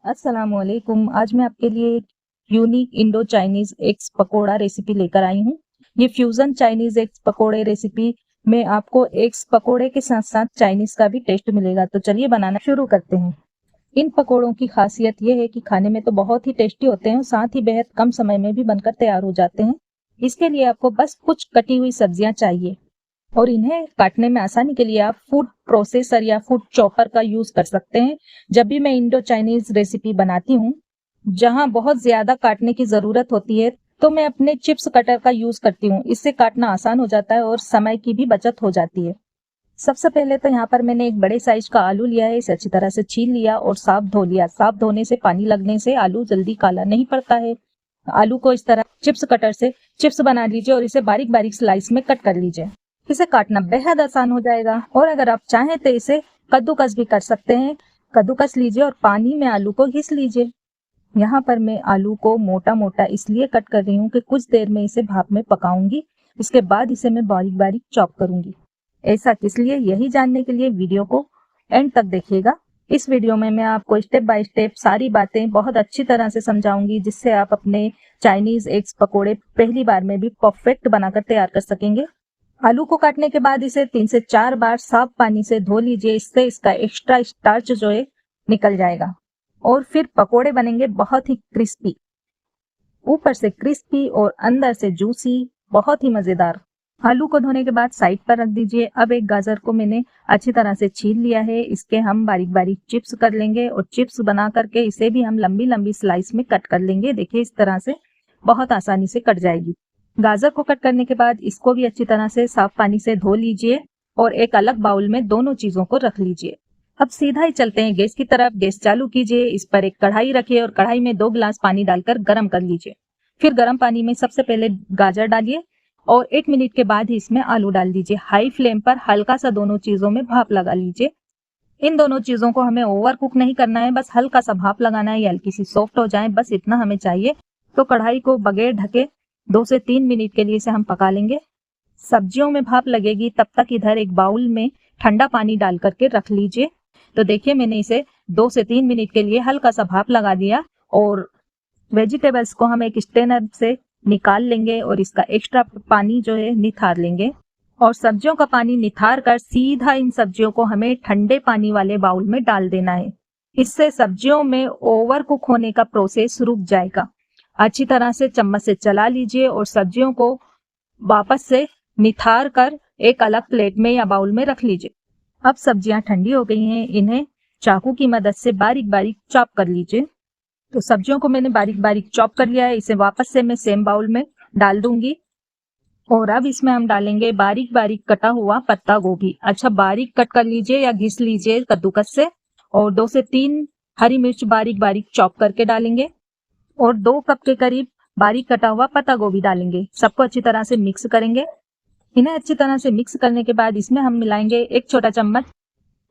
अस्सलामुअलैकुम। आज मैं आपके लिए एक unique Indo Chinese eggs pakora recipe लेकर आई हूँ। ये फ्यूजन चाइनीज एग्स पकोड़े रेसिपी में आपको एग्स पकोड़े के साथ साथ चाइनीज का भी टेस्ट मिलेगा। तो चलिए बनाना शुरू करते हैं। इन पकोड़ों की खासियत ये है कि खाने में तो बहुत ही टेस्टी होते हैं और साथ ही बेहद कम समय में भी बनकर तैयार हो जाते हैं। इसके लिए आपको बस कुछ कटी हुई सब्जियां चाहिए और इन्हें काटने में आसानी के लिए आप फूड प्रोसेसर या फूड चॉपर का यूज कर सकते हैं। जब भी मैं इंडो चाइनीज रेसिपी बनाती हूँ जहाँ बहुत ज्यादा काटने की जरूरत होती है तो मैं अपने चिप्स कटर का यूज करती हूँ। इससे काटना आसान हो जाता है और समय की भी बचत हो जाती है। सबसे पहले तो यहाँ पर मैंने एक बड़े साइज का आलू लिया है। इसे अच्छी तरह से छील लिया और साफ धो लिया। साफ धोने से पानी लगने से आलू जल्दी काला नहीं पड़ता है। आलू को इस तरह चिप्स कटर से चिप्स बना लीजिए और इसे बारीक बारीक स्लाइस में कट कर लीजिए। इसे काटना बेहद आसान हो जाएगा और अगर आप चाहें तो इसे कद्दूकस भी कर सकते हैं। कद्दूकस लीजिए और पानी में आलू को घिस लीजिए। यहाँ पर मैं आलू को मोटा मोटा इसलिए कट कर रही हूँ कि कुछ देर में इसे भाप में पकाऊंगी। इसके बाद इसे मैं बारीक बारीक चॉप करूंगी। ऐसा किस लिए, यही जानने के लिए वीडियो को एंड तक देखिएगा। इस वीडियो में मैं आपको स्टेप बाय स्टेप सारी बातें बहुत अच्छी तरह से समझाऊंगी जिससे आप अपने चाइनीज एग्स पकोड़े पहली बार में भी परफेक्ट बनाकर तैयार कर सकेंगे। आलू को काटने के बाद इसे 3 से 4 बार साफ पानी से धो लीजिए। इससे इसका एक्स्ट्रा स्टार्च जो है निकल जाएगा और फिर पकोड़े बनेंगे बहुत ही क्रिस्पी, ऊपर से क्रिस्पी और अंदर से जूसी, बहुत ही मजेदार। आलू को धोने के बाद साइड पर रख दीजिए। अब एक गाजर को मैंने अच्छी तरह से छील लिया है। इसके हम बारीक बारीक चिप्स कर लेंगे और चिप्स बना करके इसे भी हम लंबी लंबी स्लाइस में कट कर लेंगे। देखिए इस तरह से बहुत आसानी से कट जाएगी। गाजर को कट करने के बाद इसको भी अच्छी तरह से साफ पानी से धो लीजिए और एक अलग बाउल में दोनों चीजों को रख लीजिए। अब सीधा ही चलते हैं गैस की तरफ। गैस चालू कीजिए। इस पर एक कढ़ाई रखिए और कढ़ाई में 2 गिलास पानी डालकर गर्म कर लीजिए। फिर गर्म पानी में सबसे पहले गाजर डालिए और 1 मिनट के बाद ही इसमें आलू डाल दीजिए। हाई फ्लेम पर हल्का सा दोनों चीजों में भाप लगा लीजिए। इन दोनों चीजों को हमें ओवर कुक नहीं करना है, बस हल्का सा भाप लगाना है। ये हल्की सी सॉफ्ट हो जाए, बस इतना हमें चाहिए। तो कढ़ाई को बगैर ढके 2 से 3 मिनट के लिए इसे हम पका लेंगे। सब्जियों में भाप लगेगी तब तक इधर एक बाउल में ठंडा पानी डाल करके रख लीजिए। तो देखिए मैंने इसे 2 से 3 मिनट के लिए हल्का सा भाप लगा दिया और वेजिटेबल्स को हम एक स्ट्रेनर से निकाल लेंगे और इसका एक्स्ट्रा पानी जो है निथार लेंगे और सब्जियों का पानी निथार कर सीधा इन सब्जियों को हमें ठंडे पानी वाले बाउल में डाल देना है। इससे सब्जियों में ओवर कुक होने का प्रोसेस रुक जाएगा। अच्छी तरह से चम्मच से चला लीजिए और सब्जियों को वापस से निथार कर एक अलग प्लेट में या बाउल में रख लीजिए। अब सब्जियां ठंडी हो गई हैं, इन्हें चाकू की मदद से बारीक बारीक चॉप कर लीजिए। तो सब्जियों को मैंने बारीक बारीक चॉप कर लिया है। इसे वापस से मैं सेम बाउल में डाल दूंगी और अब इसमें हम डालेंगे बारीक बारीक कटा हुआ पत्ता गोभी। अच्छा बारीक कट कर लीजिए या घिस लीजिए कद्दूकस से। और 2 से 3 हरी मिर्च बारीक बारीक चॉप करके डालेंगे और 2 कप के करीब बारीक कटा हुआ पत्ता गोभी डालेंगे। सबको अच्छी तरह से मिक्स करेंगे। इन्हें अच्छी तरह से मिक्स करने के बाद इसमें हम मिलाएंगे 1 छोटा चम्मच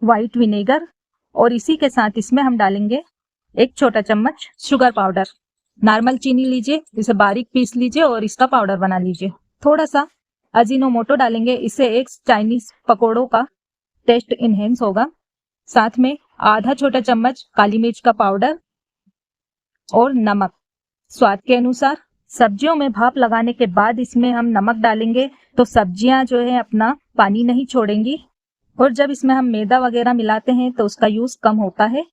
व्हाइट विनेगर और इसी के साथ इसमें हम डालेंगे 1 छोटा चम्मच शुगर पाउडर। नॉर्मल चीनी लीजिए, इसे बारीक पीस लीजिए और इसका पाउडर बना लीजिए। थोड़ा सा अजीनोमोटो डालेंगे, इससे एक चाइनीज पकोड़ों का टेस्ट इनहेंस होगा। साथ में आधा छोटा चम्मच काली मिर्च का पाउडर और नमक स्वाद के अनुसार। सब्जियों में भाप लगाने के बाद इसमें हम नमक डालेंगे तो सब्जियां जो है अपना पानी नहीं छोड़ेंगी और जब इसमें हम मैदा वगैरह मिलाते हैं तो उसका यूज कम होता है।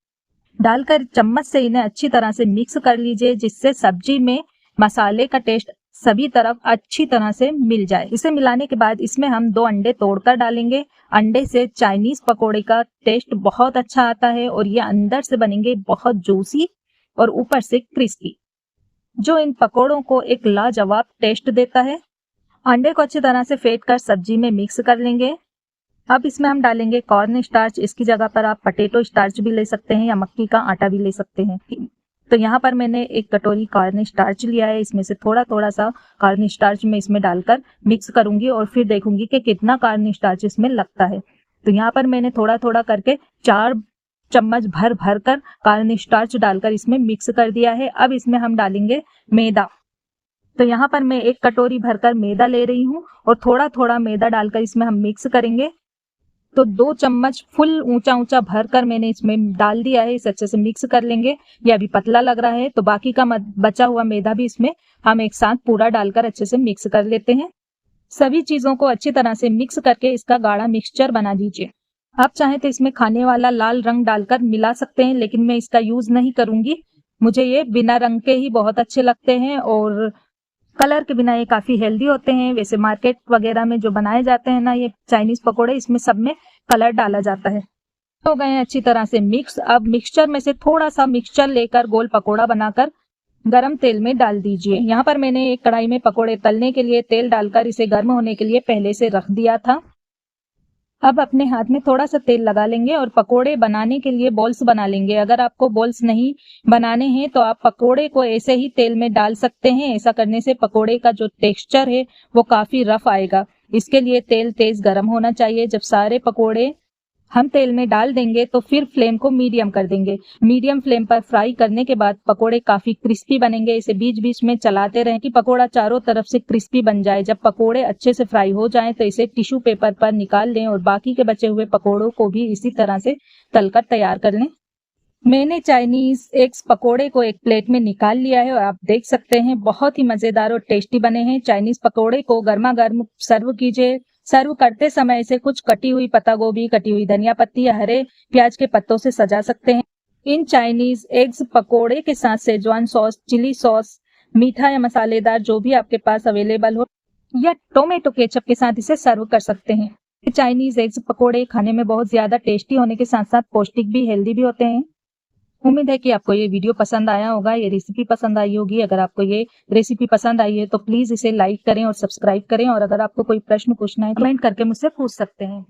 डालकर चम्मच से इन्हें अच्छी तरह से मिक्स कर लीजिए जिससे सब्जी में मसाले का टेस्ट सभी तरफ अच्छी तरह से मिल जाए। इसे मिलाने के बाद इसमें हम 2 अंडे तोड़कर डालेंगे। अंडे से चाइनीज पकोड़े का टेस्ट बहुत अच्छा आता है और ये अंदर से बनेंगे बहुत जूसी और ऊपर से क्रिस्पी, जो इन पकोड़ों को एक लाजवाब टेस्ट देता है। अंडे को अच्छी तरह से फेंट कर सब्जी में मिक्स कर लेंगे। अब इसमें हम डालेंगे कॉर्न स्टार्च। इसकी जगह पर आप पटेटो स्टार्च भी ले सकते हैं या मक्की का आटा भी ले सकते हैं। तो यहाँ पर मैंने 1 कटोरी कॉर्न स्टार्च लिया है। इसमें से थोड़ा थोड़ा सा कॉर्न स्टार्च में इसमें डालकर मिक्स करूंगी और फिर देखूंगी कि कितना कॉर्न स्टार्च इसमें लगता है। तो यहाँ पर मैंने थोड़ा थोड़ा करके 4 चम्मच भर भर कर कॉर्न स्टार्च डालकर इसमें मिक्स कर दिया है। अब इसमें हम डालेंगे मैदा। तो यहाँ पर मैं 1 कटोरी भरकर मैदा ले रही हूँ और थोड़ा थोड़ा मैदा डालकर इसमें हम मिक्स करेंगे। तो 2 चम्मच फुल ऊंचा ऊंचा भर कर मैंने इसमें डाल दिया है। इसे अच्छे से मिक्स कर लेंगे। ये अभी पतला लग रहा है तो बाकी का बचा हुआ मैदा भी इसमें हम एक साथ पूरा डालकर अच्छे से मिक्स कर लेते हैं। सभी चीजों को अच्छी तरह से मिक्स करके इसका गाढ़ा मिक्सचर बना दीजिए। आप चाहें तो इसमें खाने वाला लाल रंग डालकर मिला सकते हैं, लेकिन मैं इसका यूज नहीं करूंगी। मुझे ये बिना रंग के ही बहुत अच्छे लगते हैं और कलर के बिना ये काफी हेल्दी होते हैं। वैसे मार्केट वगैरह में जो बनाए जाते हैं ना ये चाइनीज पकोड़े, इसमें सब में कलर डाला जाता है। हो गए हैं अच्छी तरह से मिक्स। अब मिक्सचर में से थोड़ा सा मिक्सचर लेकर गोल पकोड़ा बनाकर गरम तेल में डाल दीजिए। यहाँ पर मैंने एक कढ़ाई में पकोड़े तलने के लिए तेल डालकर इसे गर्म होने के लिए पहले से रख दिया था। अब अपने हाथ में थोड़ा सा तेल लगा लेंगे और पकोड़े बनाने के लिए बॉल्स बना लेंगे। अगर आपको बॉल्स नहीं बनाने हैं तो आप पकोड़े को ऐसे ही तेल में डाल सकते हैं। ऐसा करने से पकोड़े का जो टेक्सचर है वो काफी रफ आएगा। इसके लिए तेल तेज गर्म होना चाहिए। जब सारे पकोड़े हम तेल में डाल देंगे तो फिर फ्लेम को मीडियम कर देंगे। मीडियम फ्लेम पर फ्राई करने के बाद पकोड़े काफी क्रिस्पी बनेंगे। इसे बीच बीच में चलाते रहें कि पकोड़ा चारों तरफ से क्रिस्पी बन जाए। जब पकोड़े अच्छे से फ्राई हो जाएं तो इसे टिश्यू पेपर पर निकाल लें और बाकी के बचे हुए पकोड़ों को भी इसी तरह से तलकर तैयार कर लें। मैंने चाइनीज एग्स पकोड़े को एक प्लेट में निकाल लिया है और आप देख सकते हैं बहुत ही मजेदार और टेस्टी बने हैं। चाइनीज पकोड़े को गर्मा गर्म सर्व कीजिए। सर्व करते समय इसे कुछ कटी हुई पत्ता गोभी, कटी हुई धनिया पत्ती या हरे प्याज के पत्तों से सजा सकते हैं। इन चाइनीज एग्स पकोड़े के साथ सेजवान सॉस, चिली सॉस, मीठा या मसालेदार जो भी आपके पास अवेलेबल हो, या टोमेटो केचप के साथ इसे सर्व कर सकते हैं। चाइनीज एग्स पकोड़े खाने में बहुत ज्यादा टेस्टी होने के साथ साथ पौष्टिक भी, हेल्दी भी होते हैं। उम्मीद है कि आपको ये वीडियो पसंद आया होगा, ये रेसिपी पसंद आई होगी। अगर आपको ये रेसिपी पसंद आई है तो प्लीज इसे लाइक करें और सब्सक्राइब करें। और अगर आपको कोई प्रश्न पूछना है तो कमेंट करके मुझसे पूछ सकते हैं।